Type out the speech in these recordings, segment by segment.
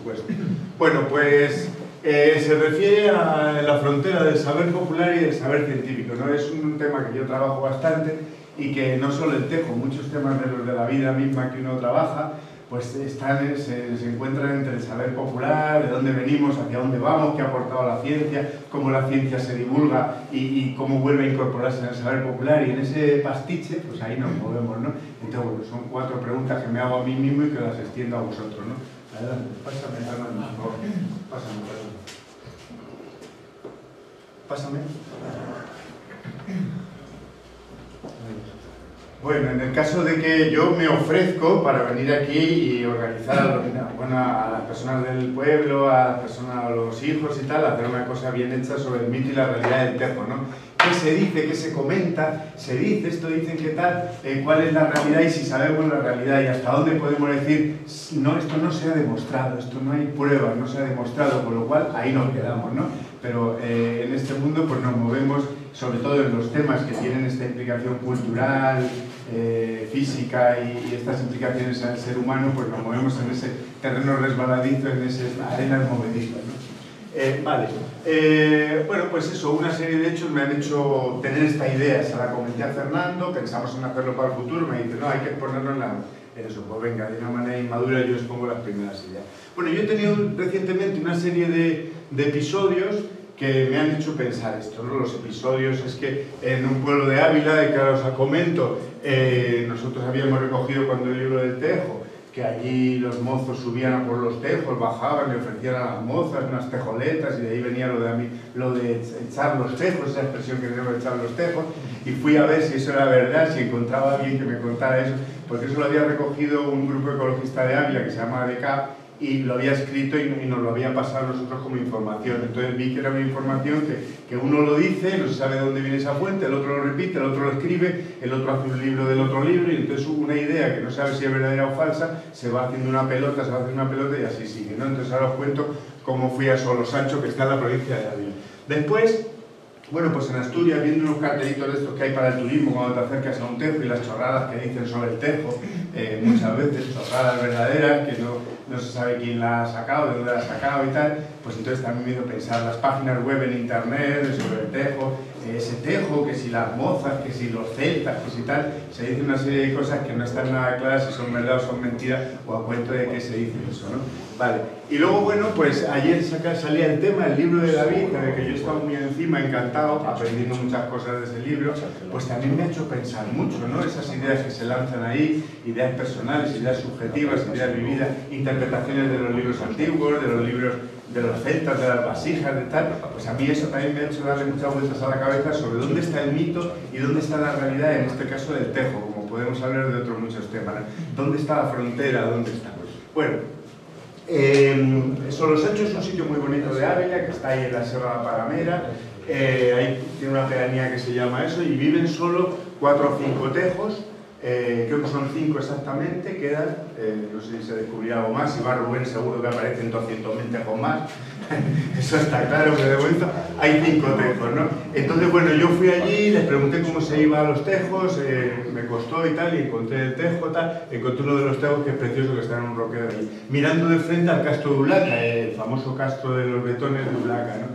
supuesto. Bueno, pues se refiere a la frontera del saber popular y del saber científico, ¿no? Es un tema que yo trabajo bastante y que no solo el tejo, muchos temas de los de la vida misma que uno trabaja, pues se encuentran entre el saber popular, de dónde venimos, hacia dónde vamos, qué ha aportado la ciencia, cómo la ciencia se divulga y cómo vuelve a incorporarse en el saber popular, y en ese pastiche, pues ahí nos movemos, ¿no? Entonces, bueno, son 4 preguntas que me hago a mí mismo y que las extiendo a vosotros, ¿no? Adelante, pásame, Fernando, por favor. Pásame, Fernando. Pásame. Bueno, en el caso de que yo me ofrezco para venir aquí y organizar a las personas del pueblo, a las personas, a los hijos y tal, hacer una cosa bien hecha sobre el mito y la realidad del tejo, ¿no? ¿Qué se dice? ¿Qué se comenta? ¿Se dice esto? ¿Dicen qué tal? ¿Cuál es la realidad? Y si sabemos la realidad y hasta dónde podemos decir, no, esto no se ha demostrado, esto no hay pruebas, no se ha demostrado, con lo cual ahí nos quedamos, ¿no? Pero en este mundo pues nos movemos sobre todo en los temas que tienen esta implicación cultural, física y estas implicaciones al ser humano, pues nos movemos en ese terreno resbaladizo, en esas arenas movedizas, ¿no? Vale. Bueno, pues eso, una serie de hechos me han hecho tener esta idea. Se la comenté a Fernando, pensamos en hacerlo para el futuro, me dice, no, hay que exponerlo en eso. Pues venga, de una manera inmadura yo expongo las primeras ideas. Bueno, yo he tenido recientemente una serie de episodios que me han hecho pensar esto, ¿no? Los episodios es que en un pueblo de Ávila, de que ahora os comento, nosotros habíamos recogido cuando el libro del tejo, que allí los mozos subían a por los tejos, bajaban, le ofrecían a las mozas unas tejoletas, y de ahí venía lo de echar los tejos, esa expresión que tenemos de echar los tejos, y fui a ver si eso era verdad, si encontraba a alguien que me contara eso, porque eso lo había recogido un grupo ecologista de Ávila que se llama ADK, y lo había escrito y nos lo había pasado a nosotros como información. Entonces vi que era una información que uno lo dice, no se sabe de dónde viene esa fuente, el otro lo repite, el otro lo escribe, el otro hace un libro del otro libro, y entonces una idea que no sabe si es verdadera o falsa, se va haciendo una pelota, y así sigue, ¿no? Entonces ahora os cuento cómo fui a Solosancho, que está en la provincia de Ávila. Después, bueno, pues en Asturias, viendo unos cartelitos de estos que hay para el turismo cuando te acercas a un tejo y las chorradas que dicen sobre el tejo, muchas veces chorradas verdaderas que no se sabe quién la ha sacado, de dónde la ha sacado y tal, pues entonces también me hizo pensar las páginas web en internet sobre el tejo, ese tejo, que si las mozas, que si los celtas, que si tal, se dice una serie de cosas que no están nada claras si son verdad o son mentiras, o a cuento de qué se dice eso, ¿no? Vale, y luego, bueno, pues ayer salía el tema, el libro de David, de que yo estaba muy encima, encantado, aprendiendo muchas cosas de ese libro, pues también me ha hecho pensar mucho, ¿no? Esas ideas que se lanzan ahí, ideas personales, ideas subjetivas, ideas vividas, interpretaciones de los libros antiguos, de los libros de los celtas, de las vasijas, de tal, pues a mí eso también me ha hecho darle muchas vueltas a la cabeza sobre dónde está el mito y dónde está la realidad, en este caso del tejo, como podemos hablar de otros muchos temas, ¿no? ¿Dónde está la frontera? ¿Dónde está? Bueno, Solosancho es un sitio muy bonito de Ávila, que está ahí en la Sierra de la Paramera, ahí tiene una pedanía que se llama eso, y viven solo 4 o 5 tejos, creo que son 5 exactamente, quedan, no sé si se descubrirá algo más, si va Rubén seguro que aparecen 200.000 tejos más, eso está claro, que de momento hay 5 tejos, ¿no? Entonces, bueno, yo fui allí, les pregunté cómo se iba a los tejos, me costó y tal, y encontré el tejo, tal, encontré uno de los tejos que es precioso, que está en un roqueo de allí, mirando de frente al castro de Ulaca, el famoso castro de los betones de Ulaca, ¿no?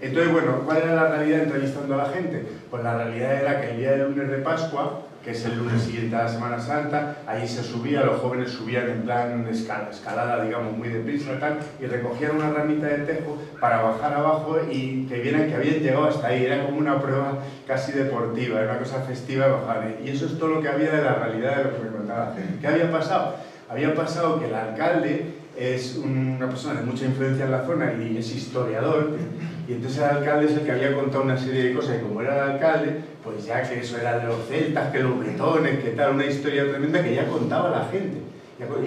Entonces, bueno, ¿cuál era la realidad entrevistando a la gente? Pues la realidad era que el día del lunes de Pascua, que es el lunes siguiente a la Semana Santa, ahí se subía, los jóvenes subían en plan escalada, digamos, muy deprisa y tal, y recogían una ramita de tejo para bajar abajo y que vieran que habían llegado hasta ahí. Era como una prueba casi deportiva, era una cosa festiva de bajar. Y eso es todo lo que había de la realidad de lo que me contaba la gente. ¿Qué había pasado? Había pasado que el alcalde es una persona de mucha influencia en la zona y es historiador, y entonces el alcalde es el que había contado una serie de cosas, y como era el alcalde, pues ya que eso era de los celtas, que los betones, que tal, una historia tremenda que ya contaba la gente.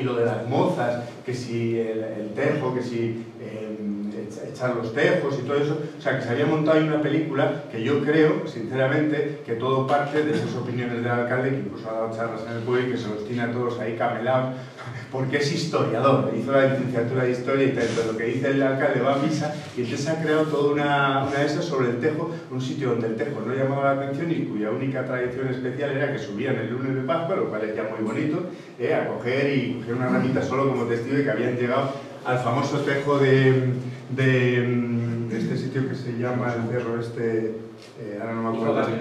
Y lo de las mozas, que si el tejo, que si echar los tejos y todo eso, o sea, que se había montado ahí una película que yo creo, sinceramente, que todo parte de esas opiniones del alcalde, que incluso ha dado charlas en el pueblo y que se los tiene a todos ahí camelados, porque es historiador, hizo la licenciatura de historia y tal, pero lo que dice el alcalde va a misa, y entonces ha creado toda una de esas sobre el tejo, un sitio donde el tejo no llamaba la atención y cuya única tradición especial era que subían el lunes de Pascua, lo cual es ya muy bonito, a coger una ramita solo como testigo de que habían llegado al famoso tejo de este sitio que se llama el cerro ahora no me acuerdo.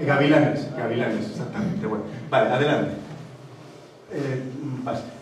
Gavilanes, exactamente. Bueno, vale, adelante.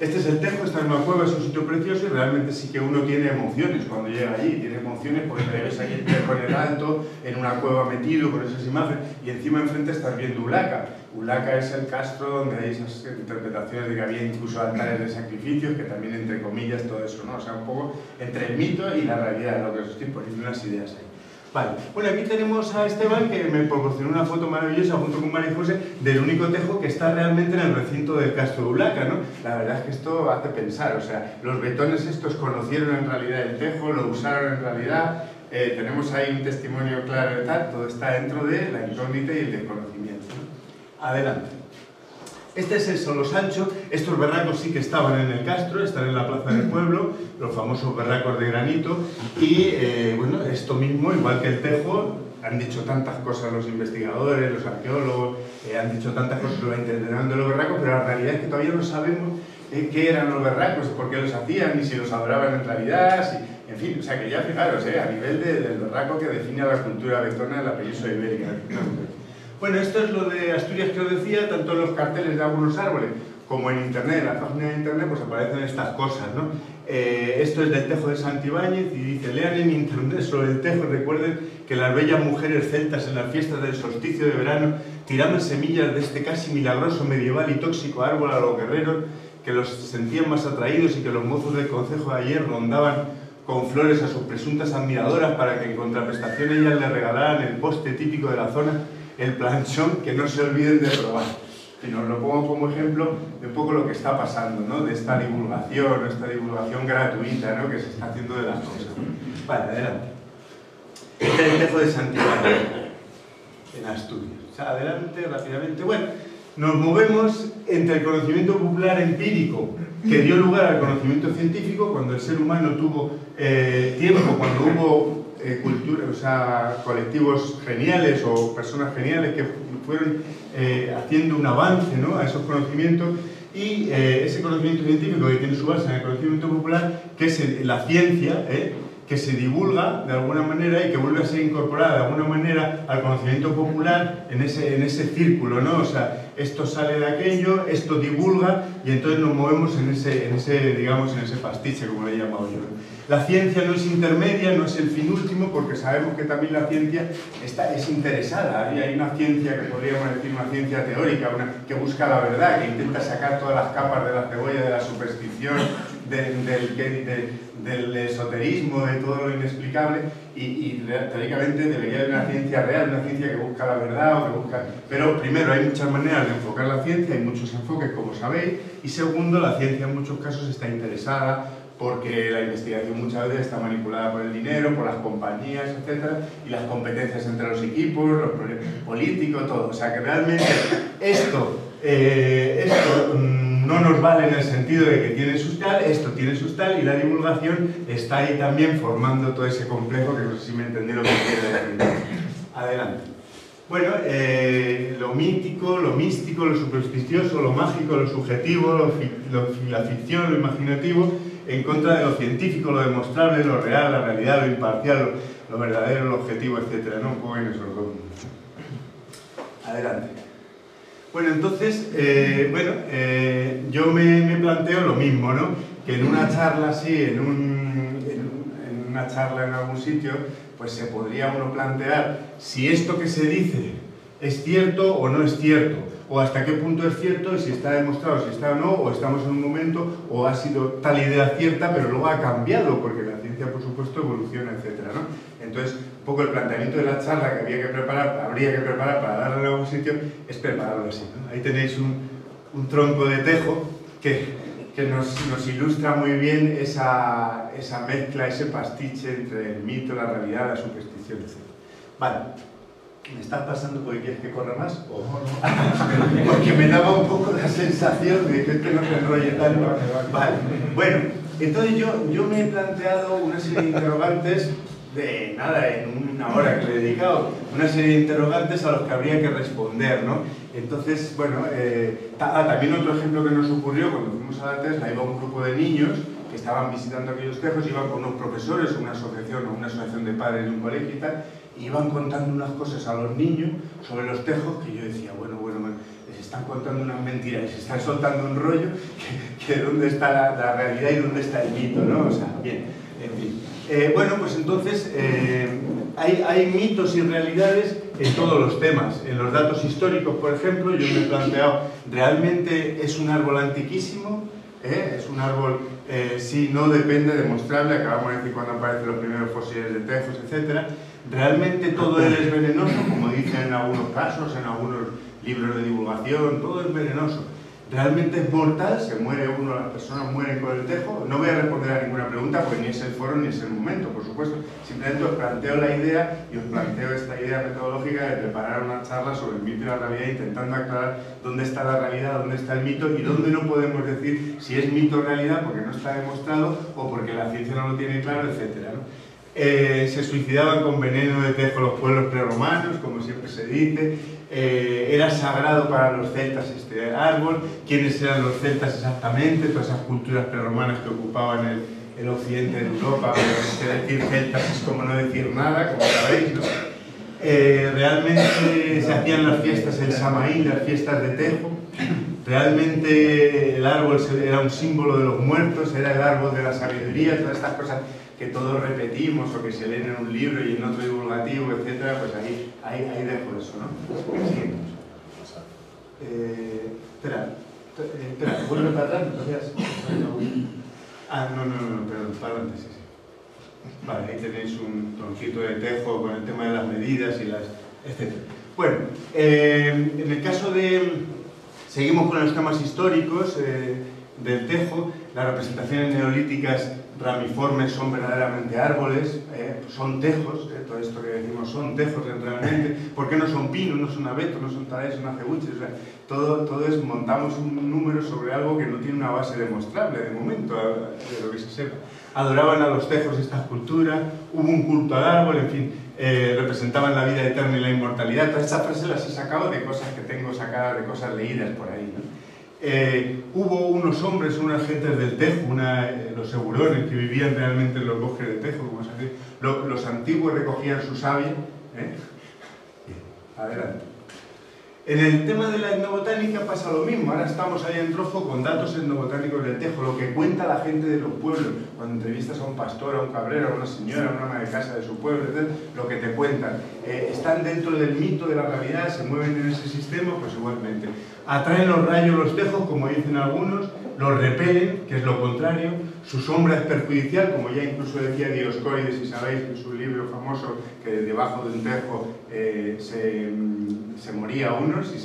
Este es el tejo, esta es una cueva, es un sitio precioso y realmente sí que uno tiene emociones cuando llega allí, tiene emociones porque te ves aquí el tejo en el alto, en una cueva metido con esas imágenes y encima enfrente estás viendo Ulaca. Ulaca es el castro donde hay esas interpretaciones de que había incluso altares de sacrificios, que también entre comillas todo eso, ¿no? O sea, un poco entre el mito y la realidad, lo que os estoy poniendo unas ideas ahí. Vale, bueno, aquí tenemos a Esteban que me proporcionó una foto maravillosa junto con María José del único tejo que está realmente en el recinto del Castro de Ulaca, ¿no? La verdad es que esto hace pensar, o sea, los betones estos conocieron en realidad el tejo, lo usaron en realidad, tenemos ahí un testimonio claro de tal, todo está dentro de la incógnita y el desconocimiento, ¿no? Adelante. Este es el Solosancho, estos berracos sí que estaban en el Castro, están en la plaza del pueblo, los famosos berracos de granito y bueno, esto mismo, igual que el tejo, han dicho tantas cosas los investigadores, los arqueólogos, han dicho tantas cosas sobre la interpretación de los berracos, pero la realidad es que todavía no sabemos qué eran los berracos, por qué los hacían, ni si los adoraban en realidad, en fin, o sea que ya fijaros, a nivel del berraco que define a la cultura bectona de la península ibérica. Bueno, esto es lo de Asturias que os decía, tanto en los carteles de algunos árboles como en internet, en la página de internet, pues aparecen estas cosas, ¿no? Esto es del tejo de Santibáñez y dice, lean en internet sobre el tejo, recuerden que las bellas mujeres celtas en las fiestas del solsticio de verano tiraban semillas de este casi milagroso, medieval y tóxico árbol a los guerreros que los sentían más atraídos y que los mozos del concejo de ayer rondaban con flores a sus presuntas admiradoras para que en contraprestación ellas le regalaran el postre típico de la zona, el planchón, que no se olviden de probar. Y nos lo pongo como ejemplo de un poco lo que está pasando, ¿no? De esta divulgación gratuita, ¿no? Que se está haciendo de las cosas. Vale, adelante. Este es el tejo de Santibáñez, en Asturias. O sea, adelante, rápidamente. Bueno, nos movemos entre el conocimiento popular empírico, que dio lugar al conocimiento científico, cuando el ser humano tuvo tiempo, cuando hubo cultura, o sea, colectivos geniales o personas geniales que fueron haciendo un avance, ¿no?, a esos conocimientos y ese conocimiento científico que tiene su base en el conocimiento popular, que es la ciencia, que se divulga de alguna manera y que vuelve a ser incorporada de alguna manera al conocimiento popular en ese círculo, ¿no? O sea, esto sale de aquello, esto divulga y entonces nos movemos en ese pastiche, como le he llamado yo. La ciencia no es intermedia, no es el fin último, porque sabemos que también la ciencia es interesada. Hay una ciencia que podríamos decir una ciencia teórica, que busca la verdad, que intenta sacar todas las capas de la cebolla, de la superstición, del esoterismo, de todo lo inexplicable, y teóricamente debería haber una ciencia real, una ciencia que busca la verdad o que busca... Pero primero, hay muchas maneras de enfocar la ciencia, hay muchos enfoques, como sabéis, y segundo, la ciencia en muchos casos está interesada porque la investigación muchas veces está manipulada por el dinero, por las compañías, etc. Y las competencias entre los equipos, los problemas políticos, todo. O sea que realmente esto no nos vale en el sentido de que tiene sus tal, esto tiene sus tal, y la divulgación está ahí también formando todo ese complejo, que no sé si me entendí lo que quiero decir. Adelante. Bueno, lo mítico, lo místico, lo supersticioso, lo mágico, lo subjetivo, la ficción, lo imaginativo, en contra de lo científico, lo demostrable, lo real, la realidad, lo imparcial, lo verdadero, lo objetivo, etc. ¿No? Un poco en eso. Adelante. Bueno, entonces, yo me planteo lo mismo, ¿no? Que en una charla así, en una charla en algún sitio, pues se podría uno plantear si esto que se dice es cierto o no es cierto, o hasta qué punto es cierto y si está demostrado, si está o no, o estamos en un momento, o ha sido tal idea cierta, pero luego ha cambiado, porque la ciencia, por supuesto, evoluciona, etc., ¿no? Entonces, un poco el planteamiento de la charla que habría que preparar para darle a algún sitio, es prepararlo así, ¿no? Ahí tenéis un tronco de tejo que nos ilustra muy bien esa mezcla, ese pastiche entre el mito, la realidad, la superstición, etc. Vale. ¿Me estás pasando porque quieres que corra más? ¿O no? Porque me daba un poco la sensación de que no se enrolle tanto. Vale. Bueno, entonces yo me he planteado una serie de interrogantes de nada, en una hora que le he dedicado, una serie de interrogantes a los que habría que responder, ¿no? Entonces, bueno, también otro ejemplo que nos ocurrió cuando fuimos a la Tesla, iba un grupo de niños que estaban visitando aquellos tejos, iban con unos profesores, una asociación de padres de un colegio y tal, y iban contando unas cosas a los niños sobre los tejos que yo decía, bueno, les están contando unas mentiras, les están soltando un rollo que dónde está la realidad y dónde está el mito, ¿no? O sea, bien, en fin. Bueno, pues entonces hay mitos y realidades en todos los temas. En los datos históricos, por ejemplo, yo me he planteado, ¿realmente es un árbol antiquísimo? Es un árbol, sí, no depende, demostrable, acabamos de decir cuando aparecen los primeros fósiles de tejos, etc. ¿Realmente todo él es venenoso? Como dicen en algunos casos, en algunos libros de divulgación, todo es venenoso. ¿Realmente es mortal? ¿Se muere uno, las personas mueren con el tejo? No voy a responder a ninguna pregunta porque ni es el foro ni es el momento, por supuesto. Simplemente os planteo la idea y os planteo esta idea metodológica de preparar una charla sobre el mito y la realidad, intentando aclarar dónde está la realidad, dónde está el mito y dónde no podemos decir si es mito o realidad porque no está demostrado o porque la ciencia no lo tiene claro, etc., ¿no? Se suicidaban con veneno de tejo los pueblos preromanos, como siempre se dice. Era sagrado para los celtas este árbol. ¿Quiénes eran los celtas exactamente? Todas esas culturas preromanas que ocupaban el occidente de Europa. Pero decir celtas es como no decir nada, como sabéis, ¿no? Realmente se hacían las fiestas el Samaín, las fiestas de tejo. Realmente el árbol era un símbolo de los muertos, era el árbol de la sabiduría, todas estas cosas que todos repetimos o que se leen en un libro y en otro divulgativo, etcétera, pues ahí dejo eso, ¿no? Seguimos. Espera, vuelve para atrás, gracias. No, perdón, para adelante, sí. Vale, ahí tenéis un troncito de tejo con el tema de las medidas y las, etcétera. Bueno, en el caso de... Seguimos con los temas históricos del tejo. Las representaciones neolíticas ramiformes son verdaderamente árboles, son tejos, todo esto que decimos son tejos realmente. ¿Por qué no son pinos, no son abetos, no son talés, son acebuches? O sea, todo es, montamos un número sobre algo que no tiene una base demostrable de momento, de lo que se sepa. Adoraban a los tejos esta cultura, hubo un culto al árbol, en fin, representaban la vida eterna y la inmortalidad. Todas estas frases las he sacado de cosas que tengo sacadas, de cosas leídas por ahí, ¿no? Hubo unos hombres, unas gentes del tejo, los segurones, que vivían realmente en los bosques de tejo, como se dice. Los antiguos recogían su savia. Adelante. En el tema de la etnobotánica pasa lo mismo. Ahora estamos ahí en rojo con datos etnobotánicos del tejo, lo que cuenta la gente de los pueblos. Cuando entrevistas a un pastor, a un cabrero, a una señora, a una ama de casa de su pueblo, etc., lo que te cuentan. Están dentro del mito de la realidad, se mueven en ese sistema, pues igualmente. Atraen los rayos los tejos, como dicen algunos, los repelen, que es lo contrario. Su sombra es perjudicial, como ya incluso decía Dioscórides, si sabéis, en su libro famoso, que debajo de un tejo se moría uno, si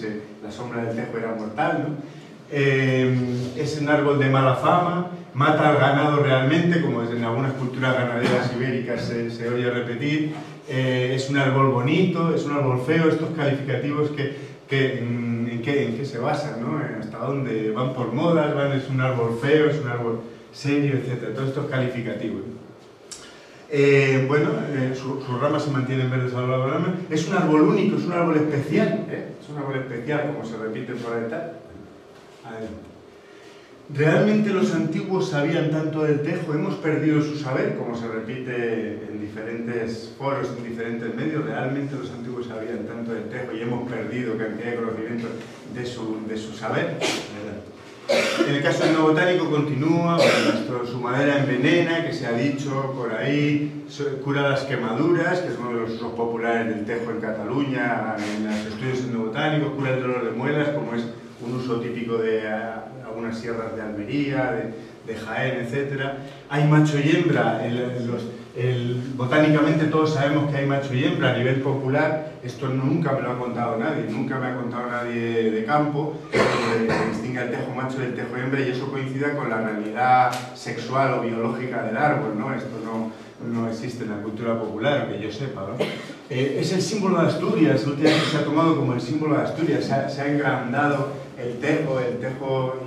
la sombra del tejo era mortal, ¿no? Es un árbol de mala fama, mata al ganado realmente, como en algunas culturas ganaderas ibéricas se oye repetir. Es un árbol bonito, es un árbol feo, estos calificativos ¿en qué se basan, ¿no? Hasta dónde van por modas, es un árbol feo, es un árbol serio, etc. Todos estos calificativos. Sus ramas se mantienen verdes a lo largo de la rama. Es un árbol único, es un árbol especial, es un árbol especial, como se repite por ahí tal. ¿Realmente los antiguos sabían tanto del tejo? ¿Hemos perdido su saber, como se repite en diferentes foros, en diferentes medios? ¿Realmente los antiguos sabían tanto del tejo y hemos perdido cantidad de conocimiento de su saber? En el caso etnobotánico continúa, su madera envenena, que se ha dicho por ahí, cura las quemaduras, que es uno de los usos populares del tejo en Cataluña, en los estudios etnobotánicos, cura el dolor de muelas, como es un uso típico de algunas sierras de Almería, de Jaén, etc. Hay macho y hembra, botánicamente todos sabemos que hay macho y hembra a nivel popular. Esto nunca me lo ha contado nadie, nunca me ha contado nadie de campo, que distingue el tejo macho del tejo hembra, y eso coincida con la realidad sexual o biológica del árbol, ¿no? Esto no existe en la cultura popular, que yo sepa, ¿no? Es el símbolo de Asturias, últimamente se ha tomado como el símbolo de Asturias, se ha engrandado el tejo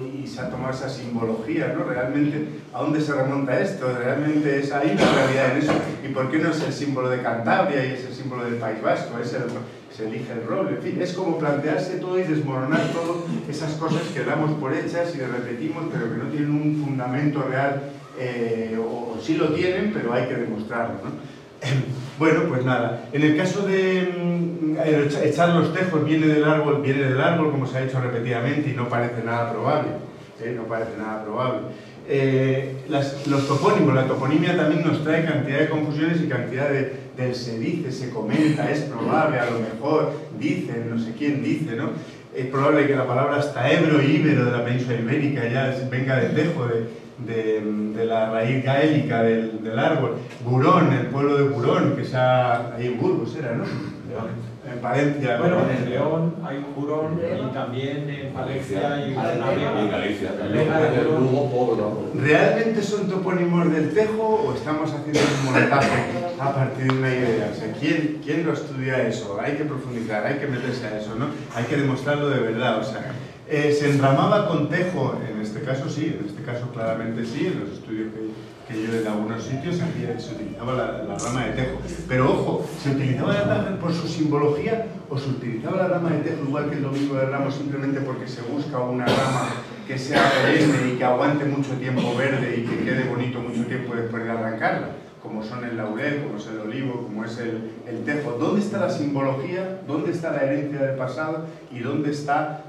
y se ha tomado esa simbología, ¿no? Realmente, ¿a dónde se remonta esto? ¿Realmente es ahí la realidad en eso? ¿Y por qué no es el símbolo de Cantabria y es el símbolo del País Vasco? Se elige el rol, en fin, es como plantearse todo y desmoronar todas esas cosas que damos por hechas y repetimos, pero que no tienen un fundamento real o sí lo tienen, pero hay que demostrarlo, ¿no? Bueno, pues nada, en el caso de echar los tejos viene del árbol, como se ha dicho repetidamente, y no parece nada probable, no parece nada probable. Los topónimos, la toponimia también nos trae cantidad de confusiones y cantidad del se dice, se comenta, es probable, a lo mejor, dicen, no sé quién dice, ¿no? Es probable que la palabra hasta ebro y íbero de la península ibérica ya venga del tejo, de la raíz gaélica del árbol. Burón, el pueblo de Burón, que está ahí en Burgos, era, ¿no? En Palencia. Bueno, en León hay Burón y también en Palencia y en Galicia. ¿Realmente son topónimos del tejo o estamos haciendo un montaje a partir de una idea? O sea, ¿quién lo estudia eso? Hay que profundizar, hay que meterse a eso, ¿no? Hay que demostrarlo de verdad, o sea... ¿Se enramaba con tejo? En este caso sí, en este caso claramente sí, en los estudios que yo en algunos sitios se utilizaba la rama de tejo. Pero ojo, ¿se utilizaba la rama por su simbología o se utilizaba la rama de tejo igual que el domingo de Ramos simplemente porque se busca una rama que sea perenne y que aguante mucho tiempo verde y que quede bonito mucho tiempo después de arrancarla? Como son el laurel, como es el olivo, como es el tejo. ¿Dónde está la simbología? ¿Dónde está la herencia del pasado? ¿Y dónde está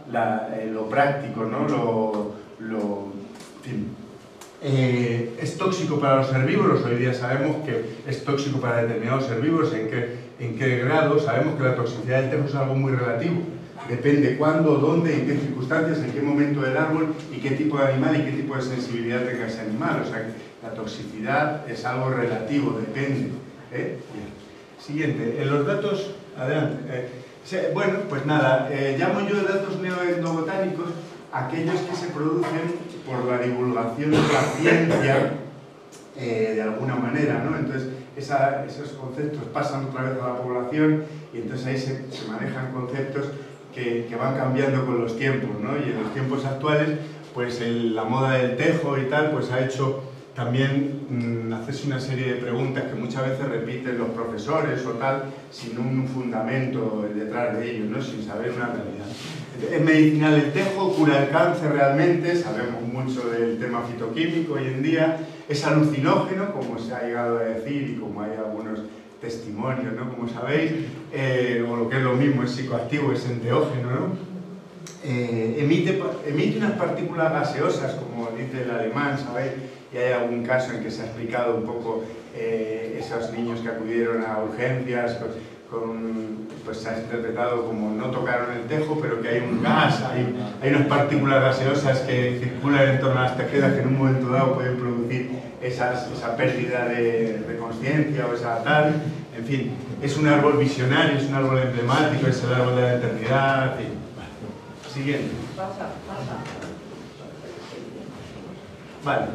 lo práctico, ¿no? En fin. ¿Es tóxico para los herbívoros? Hoy día sabemos que es tóxico para determinados herbívoros. ¿En qué grado? Sabemos que la toxicidad del tejo es algo muy relativo. Depende cuándo, dónde, en qué circunstancias, en qué momento del árbol y qué tipo de animal y qué tipo de sensibilidad tenga ese animal. O sea, la toxicidad es algo relativo, depende. Bien. Siguiente, en los datos, adelante. Bueno, pues nada, llamo yo datos neoetnobotánicos aquellos que se producen por la divulgación de la ciencia de alguna manera, ¿no? Entonces, esos conceptos pasan otra vez a la población y entonces ahí se manejan conceptos que van cambiando con los tiempos, ¿no? Y en los tiempos actuales, pues la moda del tejo y tal, pues ha hecho también hacerse una serie de preguntas que muchas veces repiten los profesores o tal, sin un fundamento detrás de ellos, ¿no? Sin saber una realidad. ¿Es medicinal el tejo? ¿Cura el cáncer realmente? Sabemos mucho del tema fitoquímico hoy en día. ¿Es alucinógeno, como se ha llegado a decir y como hay algunos testimonios, ¿no? Como sabéis, o lo que es lo mismo, es psicoactivo, es enteógeno, ¿no? Emite unas partículas gaseosas, como dice el alemán, ¿sabéis? Y hay algún caso en que se ha explicado un poco esos niños que acudieron a urgencias, pues se ha interpretado como no tocaron el tejo, pero que hay un gas, hay unas partículas gaseosas que circulan en torno a las tejedas que en un momento dado pueden producir esa pérdida de conciencia o esa tal. En fin, es un árbol visionario, es un árbol emblemático, es el árbol de la eternidad, en fin. Siguiente. Vale.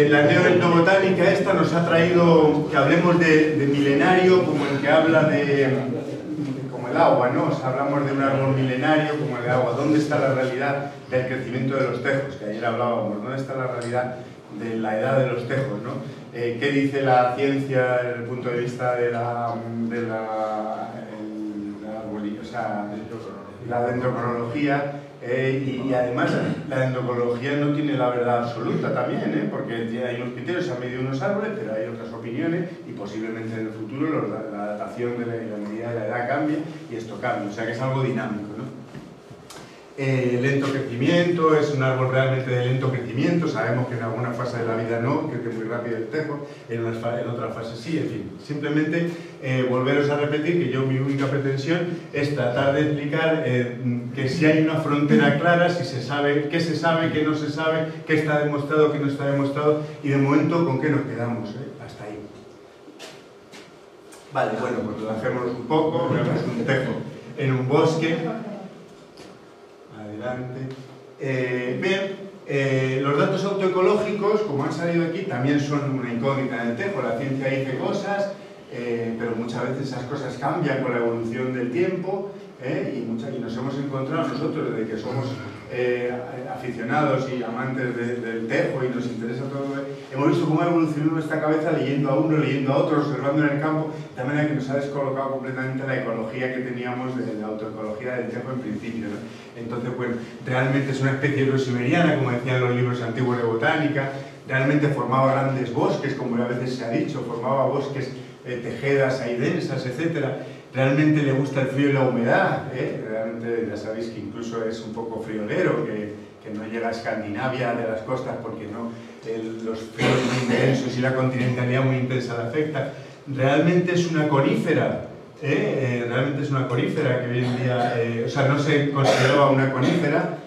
La neoetnobotánica esta nos ha traído que hablemos de milenario como el que habla como el agua, ¿no? O sea, hablamos de un árbol milenario como el agua. ¿Dónde está la realidad del crecimiento de los tejos? Que ayer hablábamos. ¿Dónde está la realidad de la edad de los tejos, ¿no? ¿Qué dice la ciencia desde el punto de vista de la dendrocronología? Y además la dendrocronología no tiene la verdad absoluta también, porque hay unos criterios, se han medido unos árboles, pero hay otras opiniones y posiblemente en el futuro la datación de la medida de la edad cambie y esto cambie, o sea que es algo dinámico, ¿no? Lento crecimiento, es un árbol realmente de lento crecimiento, sabemos que en alguna fase de la vida no, crece muy rápido el tejo, en otras fases sí, en fin. Simplemente volveros a repetir que mi única pretensión es tratar de explicar que si hay una frontera clara, si se sabe, qué no se sabe, qué está demostrado, qué no está demostrado y de momento con qué nos quedamos, hasta ahí. Vale, bueno, pues relajémonos un poco, vemos un tejo en un bosque. Adelante. Bien, los datos autoecológicos, como han salido aquí, también son una incógnita en el tejo. La ciencia dice cosas, pero muchas veces esas cosas cambian con la evolución del tiempo, y nos hemos encontrado nosotros, desde que somos aficionados y amantes del tejo y nos interesa todo, hemos visto cómo ha evolucionado nuestra cabeza leyendo a uno, leyendo a otro, observando en el campo, de manera que nos ha descolocado completamente la ecología que teníamos de la autoecología del tejo en principio, ¿no? Entonces, bueno, realmente es una especie eurosiberiana, como decían los libros antiguos de botánica, realmente formaba grandes bosques, como a veces se ha dicho, formaba bosques, tejedas ahí densas, etc. Realmente le gusta el frío y la humedad, realmente ya sabéis que incluso es un poco friolero, que no llega a Escandinavia de las costas porque no, los fríos muy intensos y la continentalidad muy intensa le afecta. Realmente es una conífera, realmente es una conífera que hoy en día, o sea, no se consideraba una conífera,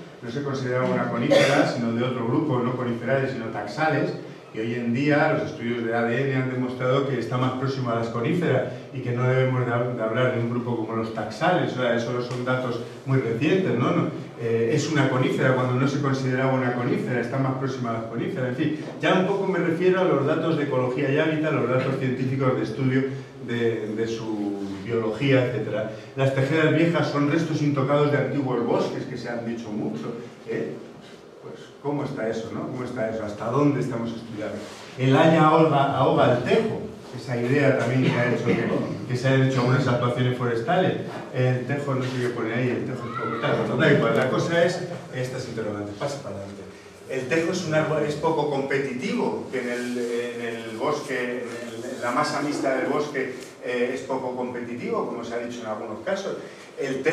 sino de otro grupo, no coniferales, sino taxales, y hoy en día los estudios de ADN han demostrado que está más próximo a las coníferas y que no debemos de hablar de un grupo como los taxales, o sea, esos son datos muy recientes, ¿no? Es una conífera cuando no se consideraba una conífera, está más próxima a las coníferas, en fin, ya un poco me refiero a los datos de ecología y hábitat, los datos científicos de estudio de su biología, etc. Las tejedas viejas son restos intocados de antiguos bosques, que se han dicho mucho, Pues, ¿cómo está eso, no? ¿Cómo está eso? ¿Hasta dónde estamos estudiando? El haya ahoga el tejo, esa idea también que se han hecho algunas actuaciones forestales. El tejo, no sé qué pone ahí, el tejo es poco tal, da igual, la cosa es estas interrogantes, pasa para adelante. El tejo es un árbol, es poco competitivo, que en el bosque, en la masa mixta del bosque es poco competitivo, como se ha dicho en algunos casos. El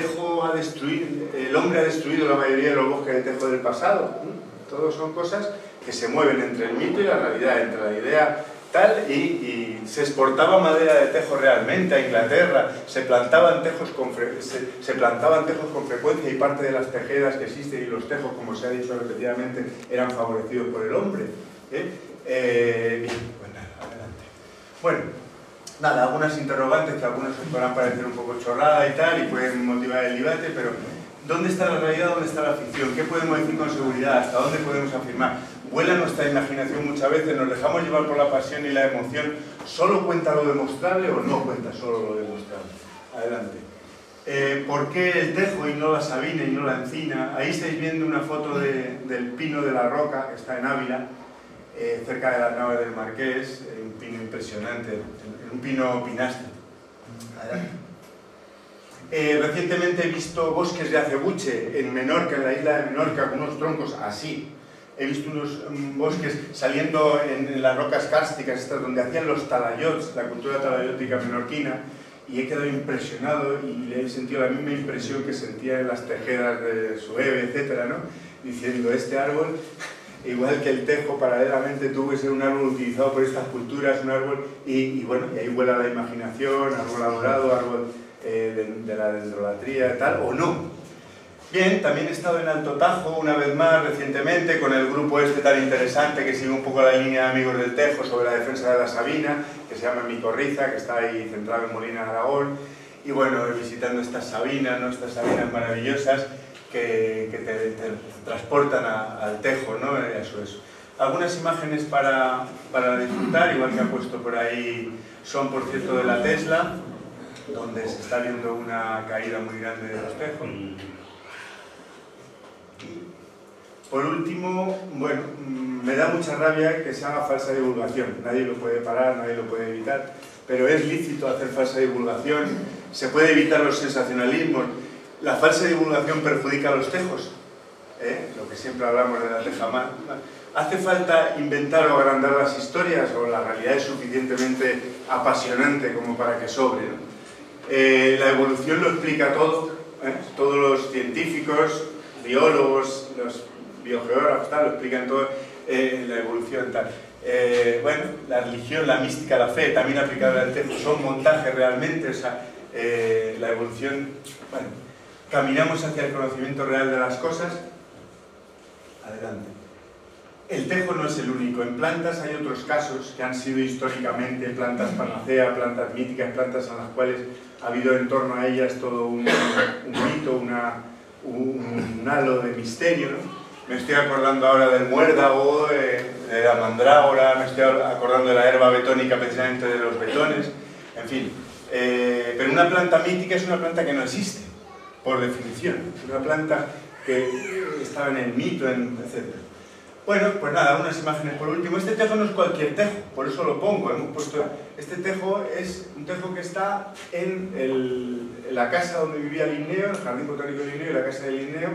hombre ha destruido la mayoría de los bosques de tejo del pasado. Todos son cosas que se mueven entre el mito y la realidad, entre la idea tal y se exportaba madera de tejo realmente a Inglaterra, se plantaban tejos con frecuencia y parte de las tejedas que existen y los tejos, como se ha dicho repetidamente, eran favorecidos por el hombre. Bien, pues nada, adelante. Bueno, nada, algunas interrogantes que a algunos os podrán parecer un poco chorrada y tal y pueden motivar el debate, pero ¿dónde está la realidad? ¿Dónde está la ficción? ¿Qué podemos decir con seguridad? ¿Hasta dónde podemos afirmar? Vuela nuestra imaginación muchas veces, nos dejamos llevar por la pasión y la emoción. ¿Solo cuenta lo demostrable o no cuenta solo lo demostrable? Adelante. ¿Por qué el tejo y no la sabina y no la encina? Ahí estáis viendo una foto del pino de la Roca, que está en Ávila, cerca de las naves del Marqués, un pino impresionante, un pino pinastre. Adelante. Recientemente he visto bosques de acebuche en Menorca, en la isla de Menorca, con unos troncos así. He visto unos bosques saliendo en las rocas kársticas, estas donde hacían los talayots, la cultura talayótica menorquina, y he quedado impresionado y he sentido la misma impresión que sentía en las tejedas de Sueve, etcétera, ¿no? Diciendo, este árbol, igual que el tejo, paralelamente tuvo que ser un árbol utilizado por estas culturas, un árbol, y bueno, y ahí vuela la imaginación, árbol adorado, árbol de la dendrolatría, tal, o no. Bien, también he estado en Alto Tajo una vez más recientemente con el grupo este tan interesante que sigue un poco la línea de Amigos del Tejo sobre la defensa de la sabina, que se llama Micorriza, que está ahí centrado en Molina de Aragón, y bueno, visitando estas sabinas, ¿no? Estas sabinas maravillosas que te transportan al Tejo, ¿no? Eso es. Algunas imágenes para disfrutar, igual que ha puesto por ahí, son por cierto de la Tesla, donde se está viendo una caída muy grande de los tejos. Por último, bueno, me da mucha rabia que se haga falsa divulgación. Nadie lo puede parar, nadie lo puede evitar, pero es lícito hacer falsa divulgación, se puede evitar los sensacionalismos. La falsa divulgación perjudica a los tejos, lo que siempre hablamos de la teja mal. ¿Hace falta inventar o agrandar las historias o la realidad es suficientemente apasionante como para que sobre, ¿no? La evolución lo explica todo, todos los científicos, biólogos, los biogeógrafos, tal, lo explican todo, la evolución, tal. Bueno, la religión, la mística, la fe, también aplicada al tejo, son montajes realmente, o sea, la evolución, bueno, caminamos hacia el conocimiento real de las cosas. Adelante. El tejo no es el único, en plantas hay otros casos que han sido históricamente plantas panacea, plantas míticas, plantas en las cuales ha habido en torno a ellas todo un mito, un halo de misterio, ¿no? Me estoy acordando ahora del muérdago, de la mandrágora, me estoy acordando de la herba betónica precisamente de los betones, en fin. Pero una planta mítica es una planta que no existe, por definición. Es una planta que estaba en el mito, etc. Bueno, pues nada, unas imágenes por último. Este tejo no es cualquier tejo, por eso lo pongo. Hemos puesto, este tejo es un tejo que está en la casa donde vivía Linneo, el Jardín Botánico de Linneo y la casa de Linneo,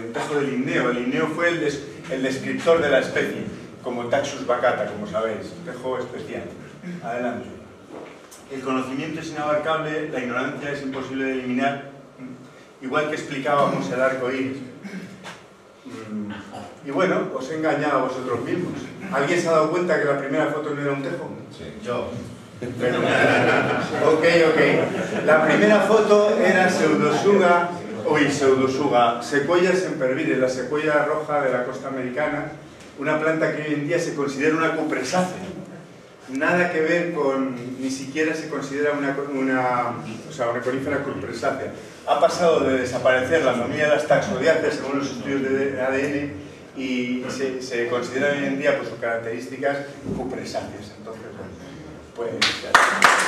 un tejo de Linneo. Linneo fue el descriptor de la especie. como Taxus baccata, como sabéis, tejo especial. Adelante. El conocimiento es inabarcable, la ignorancia es imposible de eliminar, igual que explicábamos el arco iris. Y bueno, os he engañado a vosotros mismos. ¿Alguien se ha dado cuenta que la primera foto no era un tejo? Sí. Yo. Pero, ok. La primera foto era Pseudosuga, Sequoia sempervirens, la secuoya roja de la costa americana, una planta que hoy en día se considera una cupresácea. Nada que ver con, ni siquiera se considera una conífera cupresácea. Ha pasado de desaparecer la familia de las taxodiáceas según los estudios de ADN y se considera hoy en día por sus características cupresáceas. Entonces, bueno, pues ya está.